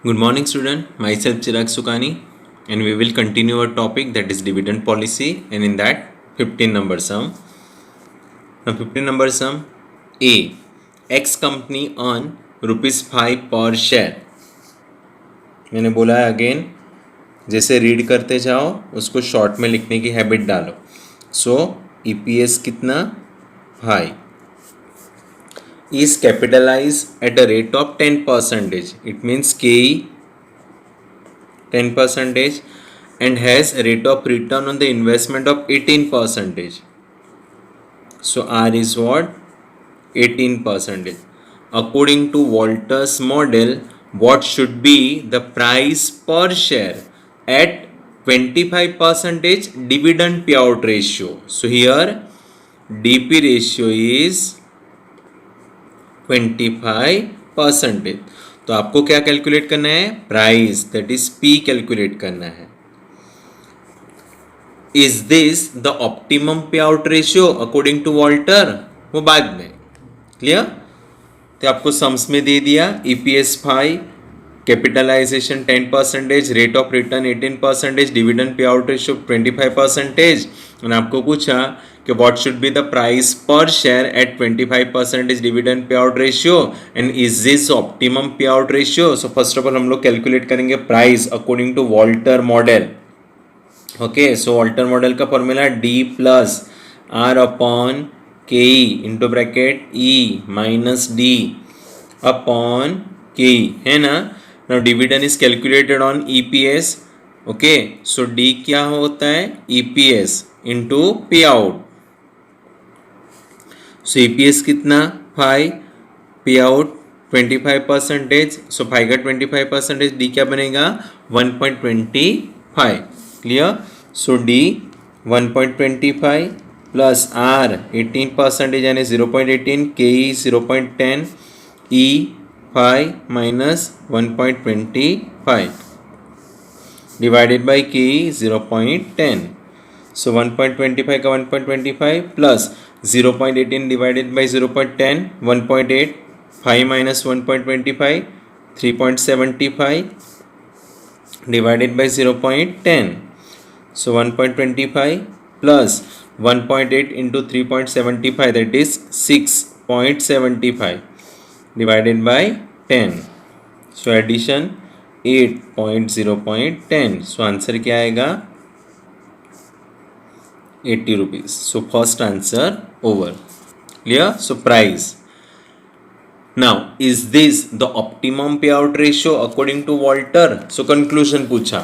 Good morning, student. Myself Chirag Sukani, and we will continue our topic, that is dividend policy, and in that 15 number sum. Now 15 number sum. A. X company earn ₹5 per share. मैंने बोला है again, जैसे read करते जाओ उसको short में लिखने की हैबिट डालो. सो EPS कितना 5 is capitalized at a rate of 10%. It means KE 10% and has a rate of return on the investment of 18%. So R is what? 18%. According to Walter's model, what should be the price per share at 25% dividend payout ratio? So here DP ratio is 25%. तो आपको क्या calculate करना है? Price, that is P calculate करना है. Is this the optimum pay out ratio according to Walter? वो बाद में. क्लियर? तो आपको सम्स में दे दिया EPS 5, capitalisation 10%, rate of return 18%, dividend pay out ratio 25%. और आपको पूछा कि what should be the price per share at 25% dividend pay out ratio and is this optimum pay out ratio. So first of all हम लोग calculate करेंगे price according to Walter model. Okay, so Walter model का formula D plus R upon K into bracket E minus D upon के, है ना. Now dividend is calculated on EPS. Okay, so D क्या होता है? EPS into पे out. सो EPS कितना? 5, पे आउट 25%. सो 5 का 25%, D क्या बनेगा? 1.25. क्लियर? सो D 1.25 प्लस R 18% यानी 0.18, के 0.10, E 5 माइनस 1.25 डिवाइडेड बाई के 0.10. सो 1.25 का 1.25 plus 0.18 divided by 0.10, 1.8, 5 minus 1.25, 3.75 divided by 0.10. So 1.25 plus 1.8 into 3.75, that is 6.75 divided by 10. So addition 8.0.10. So answer क्या आएगा? 80 rupees. So first answer over. Clear? So price. Now is this the optimum payout ratio according to Walter? So conclusion पूछा.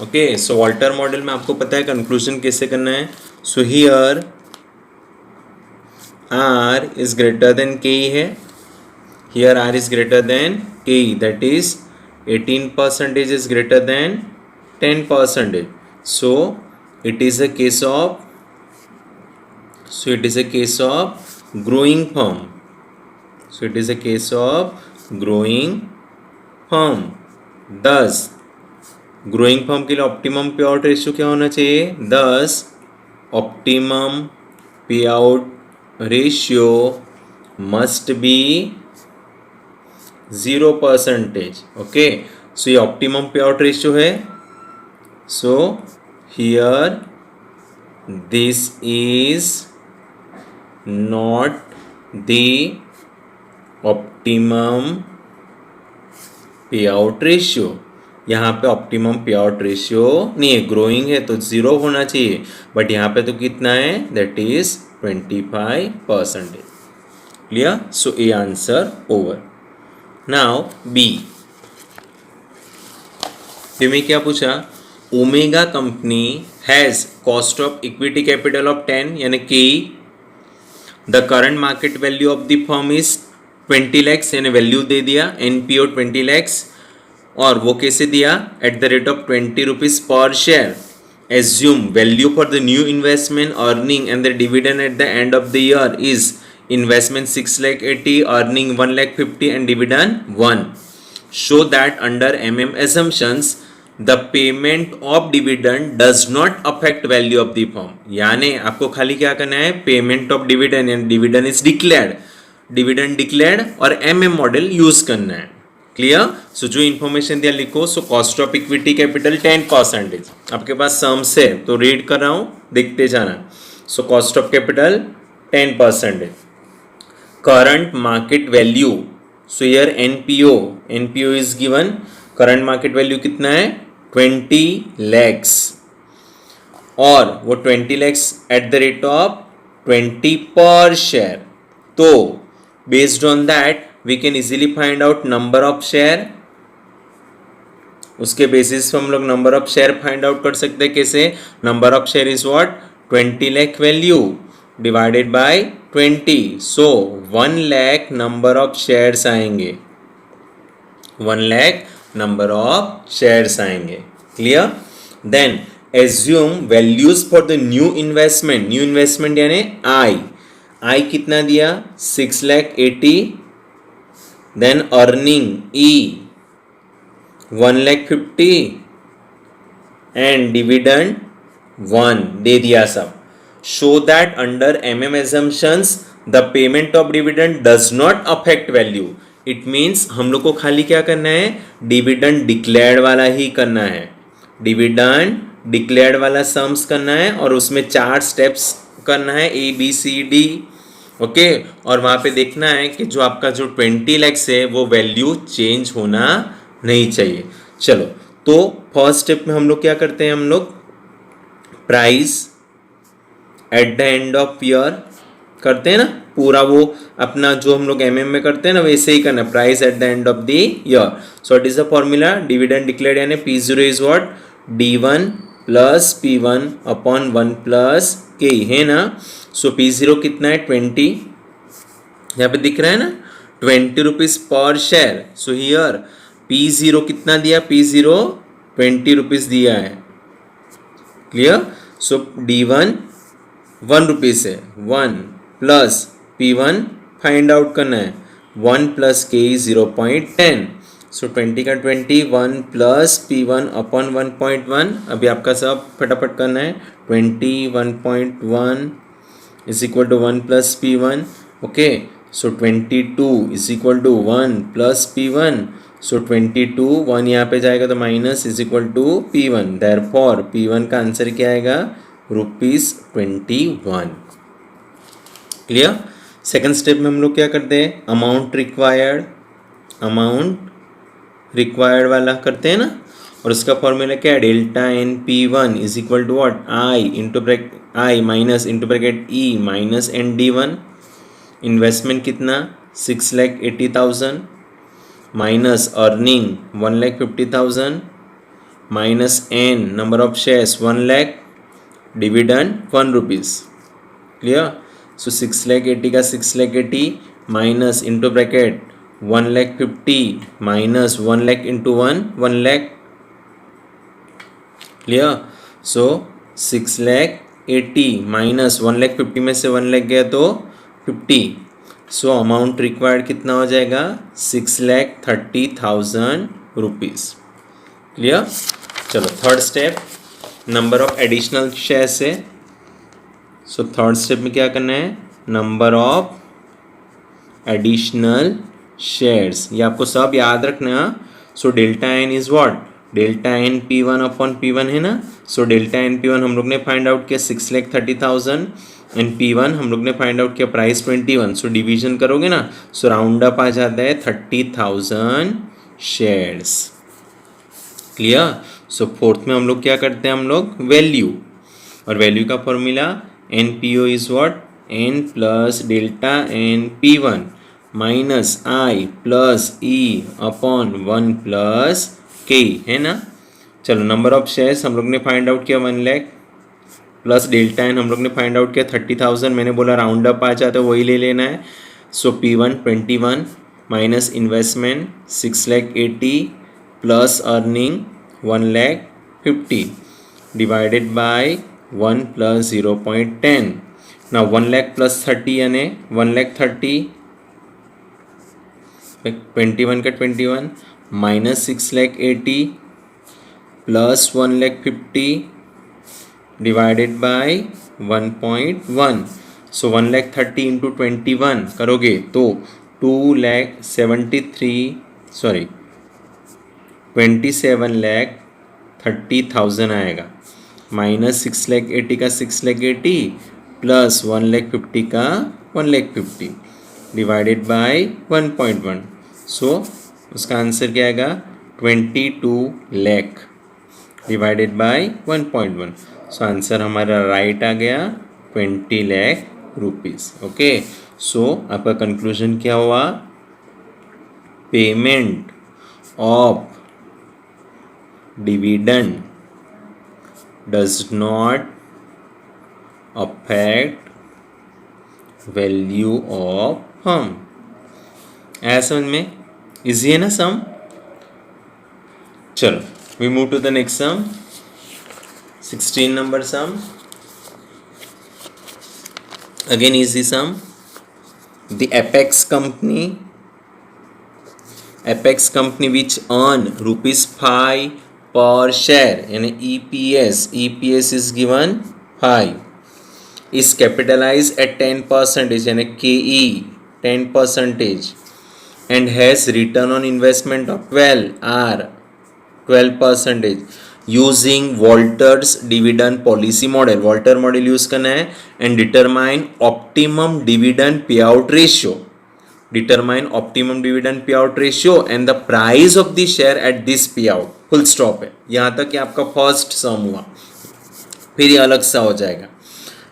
Okay, so Walter model में आपको पता है conclusion कैसे करना है. So here R is greater than K है. Here R is greater than K, that is 18% is greater than 10%. So it is a case of growing firm. So it is a case of growing firm. This growing firm के लिए optimum pay out ratio क्या होना चाहिए? 10. Optimum pay out ratio must be 0%. Okay, so ये optimum pay out ratio है. So here this is not the optimum pay out ratio. यहाँ पे optimum pay out ratio नहीं है, ग्रोइंग है तो 0 होना चाहिए, बट यहाँ पे तो कितना है? That is 25%. Clear? So A answer over. Now B में क्या पूछा? Omega company has cost of equity capital of 10 यानी कि the current market value of the firm is 20 lakhs यानी वैल्यू दे दिया, NPO 20 lakhs. और वो कैसे दिया? At the rate of 20 rupees per share. Assume value for the new investment earning and the dividend at the end of the year is investment 6,80,000, earning 1,50,000 and dividend 1. Show that under MM assumptions the payment of dividend does not affect value of the firm. यानी आपको खाली क्या करना है? Payment of dividend and dividend is declared, dividend declared और MM model use करना है. Clear. सो जो इन्फॉर्मेशन दिया लिखो। सो कॉस्ट ऑफ इक्विटी कैपिटल 10%। आपके पास सम्स है तो रीड कर रहा हूँ, देखते जाना। So cost of capital 10%। Current market value, so here NPO is given. Current market value कितना है 20 lakhs, और वो 20 lakhs at the rate of 20 per share. तो based on that we can easily find out number of share. उसके basis पे हम लोग number of share find out कर सकते हैं। कैसे? Number of share is what 20 lakh value divided by 20। So 1 lakh number of shares आएंगे, 1 lakh number of shares आएंगे। Clear. Then assume values for the new investment. New investment यानी I कितना दिया 6,80,000। Then earning E 1,50,000 and dividend 1 दे दिया सब। Show that under MM assumptions the payment of dividend does not affect value. It means हम लोग को खाली क्या करना है, डिविडेंड डिक्लेयर्ड वाला ही करना है। डिविडेंड डिक्लेयर्ड वाला सम्स करना है और उसमें 4 स्टेप्स करना है, ABCD। ओके। और वहाँ पे देखना है कि जो आपका जो 20 lakhs है वो वैल्यू चेंज होना नहीं चाहिए। चलो, तो फर्स्ट स्टेप में हम लोग क्या करते हैं, हम लोग price at the end of year करते हैं ना, पूरा वो अपना जो हम लोग MM में करते हैं ना वैसे ही करना, price at the end of the year. So it is the formula dividend declared यानी P0 is what D1 plus P1 upon 1 plus K, है ना। सो P0 कितना है 20, यहाँ पे दिख रहा है ना 20 rupees per share. So here P0 कितना दिया, P0 20 रुपीज दिया है। क्लियर। सो D1 1 रुपीज है, 1 प्लस P1 फाइंड आउट करना है, 1 प्लस K 0.10। सो 20 का 20, 1 प्लस P1 अपॉन 1.1। अभी आपका सब फटाफट करना है, 20 1.1 is equal to 1 plus P1। Okay. So 22 is equal to 1 plus P1। So 22 1 यहाँ पे जाएगा तो minus is equal to P1। Therefore P1 का आंसर क्या आएगा ₹21। क्लियर। सेकंड स्टेप में हम लोग क्या करते हैं, अमाउंट रिक्वायर्ड वाला करते हैं ना, और उसका फॉर्मूला क्या है, delta NP1 is equal to what I minus into bracket E minus ND1। Investment कितना 6,80,000 minus earning 1,50,000 minus N number of shares 1 lakh, dividend 1 rupees. Clear. So 6,80,000 का 6,80,000 minus into bracket 1,50,000 minus 1 lakh into 1 lakh। Clear. So 6,80,000 minus 1,50,000 में से 1 lakh गया तो 50। So amount required कितना हो जाएगा 6,30,000 rupees. Clear. चलो third step number of additional shares है। सो थर्ड स्टेप में क्या करना है, नंबर ऑफ एडिशनल शेयर्स, ये आपको सब याद रखना। So delta N is what delta NP1 upon P1 है ना। सो डेल्टा NP1 हम लोग ने फाइंड आउट किया 6,30,000 एंड P1 हम लोग ने फाइंड आउट किया प्राइस 21। सो डिवीजन करोगे ना, सो राउंड अप आ जाता है 30,000 शेयर्स। क्लियर। सो फोर्थ में हम लोग क्या करते हैं, हम लोग वैल्यू, और वैल्यू का formula NPO is what N plus delta NP1 minus I plus E upon 1 plus K, है ना। चलो नंबर ऑफ शेयर्स हम लोग ने फाइंड आउट किया 1 lakh प्लस डेल्टा N हम लोग ने फाइंड आउट किया 30,000। मैंने बोला राउंड अप आ जाता है वही ले लेना है। सो P1 21 minus investment 6,80,000 plus earning 1,50,000 divided by 1 plus 0.10। ना 1 lakh प्लस 30 यानी 1,30,000 21 का 21 minus 6,80,000 plus 1,50,000 divided by 1.1। So 1,30,000 into 21 करोगे तो 2,73 27,30,000 आएगा, माइनस 6,80,000 का 6,80,000 प्लस 1,50,000 का 1,50,000 डिवाइडेड बाय 1.1। सो उसका आंसर क्या आएगा 22 lakh divided by 1.1। So answer हमारा राइट आ गया 20 लाख रुपीज़। ओके, सो आपका कंक्लूजन क्या हुआ? Payment of dividend does not affect value of firm. आया समझ में? इजी है ना सम? चलो we move to the next sum, 16 number sum. Again easy sum. The Apex company which earn rupees 5 per share, यानी EPS is given 5, is capitalized at 10%, यानी KE 10%, and has return on investment of 12% using Walter's dividend policy model. Walter model use करना है and determine optimum dividend payout ratio. Determine optimum dividend payout ratio and the price of the share at this payout. Full stop है, यहाँ तक कि आपका first सम हुआ, फिर ये अलग सा हो जाएगा.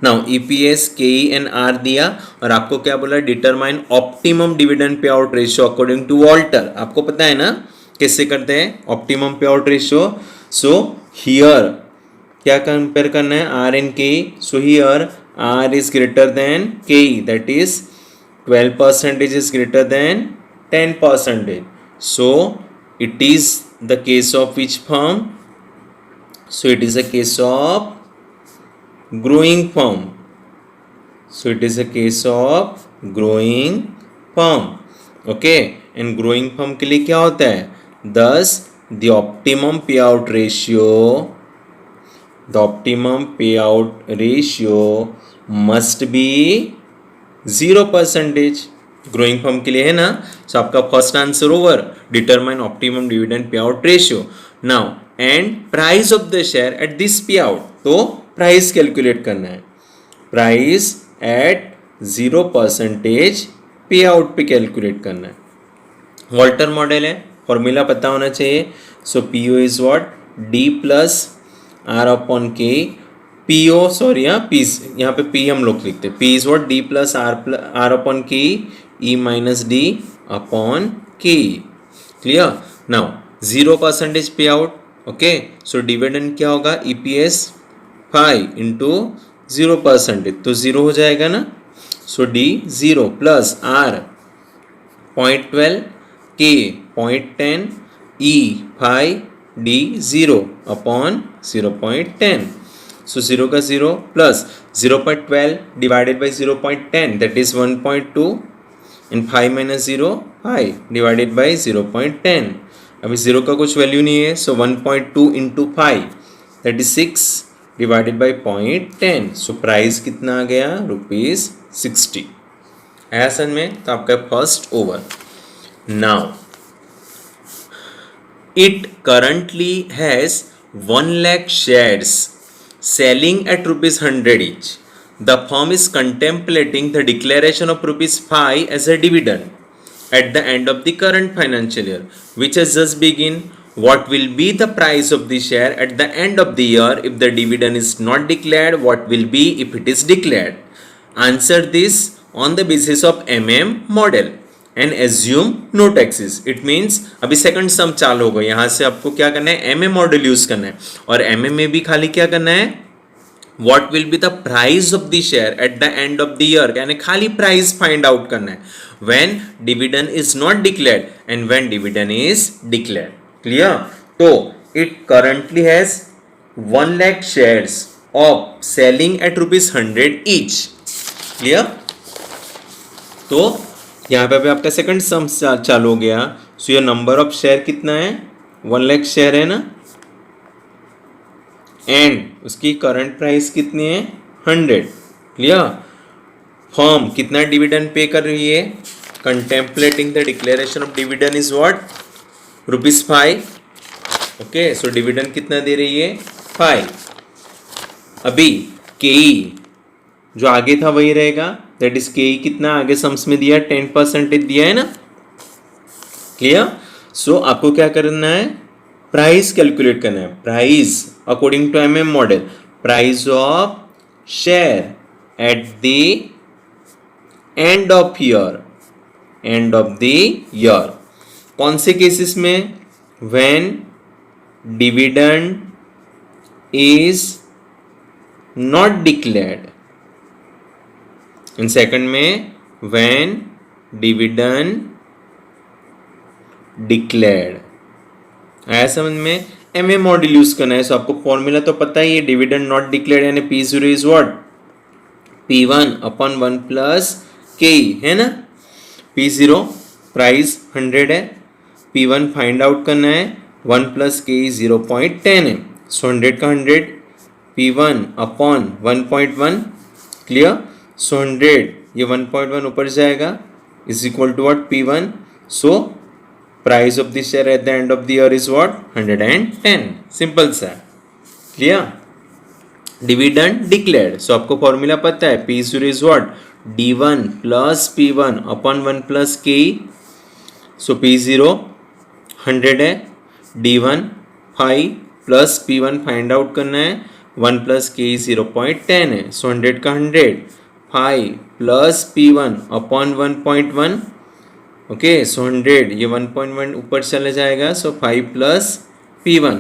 Now EPS KE and R दिया और आपको क्या बोला? Determine optimum dividend pay out ratio according to Walter. आपको पता है ना कैसे करते हैं optimum pay out ratio? So here क्या कंपेयर करना है? R and KE. So here R is greater than KE, that is 12% is greater than 10%. So it is the case of which firm? So it is a case of growing firm. So it is a case of growing firm. Okay, and growing firm के लिए क्या होता है? Thus the optimum payout ratio must be 0%. Growing firm के लिए है ना. So आपका first answer over. Determine optimum dividend pay out ratio. Now and price of the share at this pay out. तो प्राइस कैलकुलेट करना है. Price at 0% पे out पे कैलकुलेट करना है. वॉल्टर मॉडल है, फॉर्मूला पता होना चाहिए. सो PO is what? D plus R upon K. PO sorry P, यहाँ पे P हम लोग लिखते हैं. P is what? D plus R upon K E minus D upon K. Clear? Now 0% पे आउट. ओके, सो डिविडेंड क्या होगा? EPS 5 into 0%, तो 0 हो जाएगा ना. सो D 0 plus R 0.12 K 0.10 E 5 D 0 upon 0.10. So 0 का 0 plus 0.12 divided by 0.10, that is 1.2, and 5 minus 0 5 divided by 0.10. अभी 0 का कुछ वैल्यू नहीं है. सो 1.2 into 5 that is 6 divided by 0.10. So price कितना आ गया? ₹60. है समझ में? तो आपका first over. Now it currently has 1 lakh shares selling at ₹100 each. The firm is contemplating the declaration of ₹5 as a dividend at the end of the current financial year, which has just begun. What will be the price of the share at the end of the year if the dividend is not declared? What will be if it is declared? Answer this on the basis of model. And assume no taxes. It means अभी second सम चालू होगा. यहाँ से आपको क्या करना है? Model use करना है. और में भी खाली क्या करना है? What will be the price of the share at the end of the year, यानी खाली प्राइस फाइंड आउट करना है. When dividend is not declared and when dividend is declared. Clear? तो it currently has 1 lakh shares of selling at ₹100 each. Clear? तो यहाँ पे आपका second सम चालू हो गया. So your number of share कितना है? 1 lakh शेयर है ना, एंड उसकी करंट प्राइस कितनी है? 100. क्लियर? फर्म कितना डिविडेंड पे कर रही है? Contemplating the declaration of dividend is what? ₹5. Okay, so dividend कितना दे रही है 5. अभी केई जो आगे था वही रहेगा, दैट इज केई कितना आगे सम्स में दिया 10% दिया है ना. क्लियर. सो आपको क्या करना है, प्राइस कैलकुलेट करना है. Price according to MM model, price of share at the end of year. End of the year कौन से केसेस में, when dividend is not declared. इन सेकंड में व्हेन डिविडेंड डिक्लेयर्ड. आया समझ में. एमए मॉडल यूज करना है. सो आपको फॉर्मूला तो पता ही है, डिविडेंड नॉट डिक्लेयर्ड यानी P0 is what, P1 upon 1 plus के है ना. P0 प्राइस 100 है, P1 फाइंड आउट करना है, 1 प्लस के 0.10 है. सो 100 का 100, P1 अपॉन 1.1. क्लियर. सो 100 ये 1.1 ऊपर जाएगा is equal to what P1. So price of the share at the end of the year is what 110. Simple सा. क्लियर. Dividend declared. सो आपको फॉर्मूला पता है, P0 is what D1 plus P1 upon 1 plus K. So P0 100 है, D1 5 plus P1 find out करना है, 1 plus के 0.10 है. सो 100 का 100, 5 प्लस P1 अपॉन 1.1. ओके, सो 100 ये 1.1 ऊपर चले जाएगा. So 5 plus P1.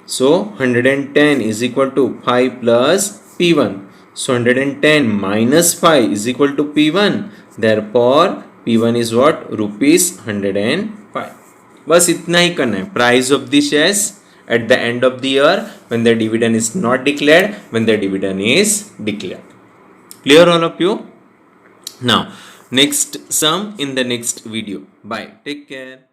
So 110 is equal to 5 plus P1. So 110 minus 5 is equal to P1. Therefore P1 is what, rupees 105. बस इतना ही करना है. Price of the shares at the end of the year when the dividend is not declared, when the dividend is declared. Clear all of you? Now next sum in the next video. Bye. Take care.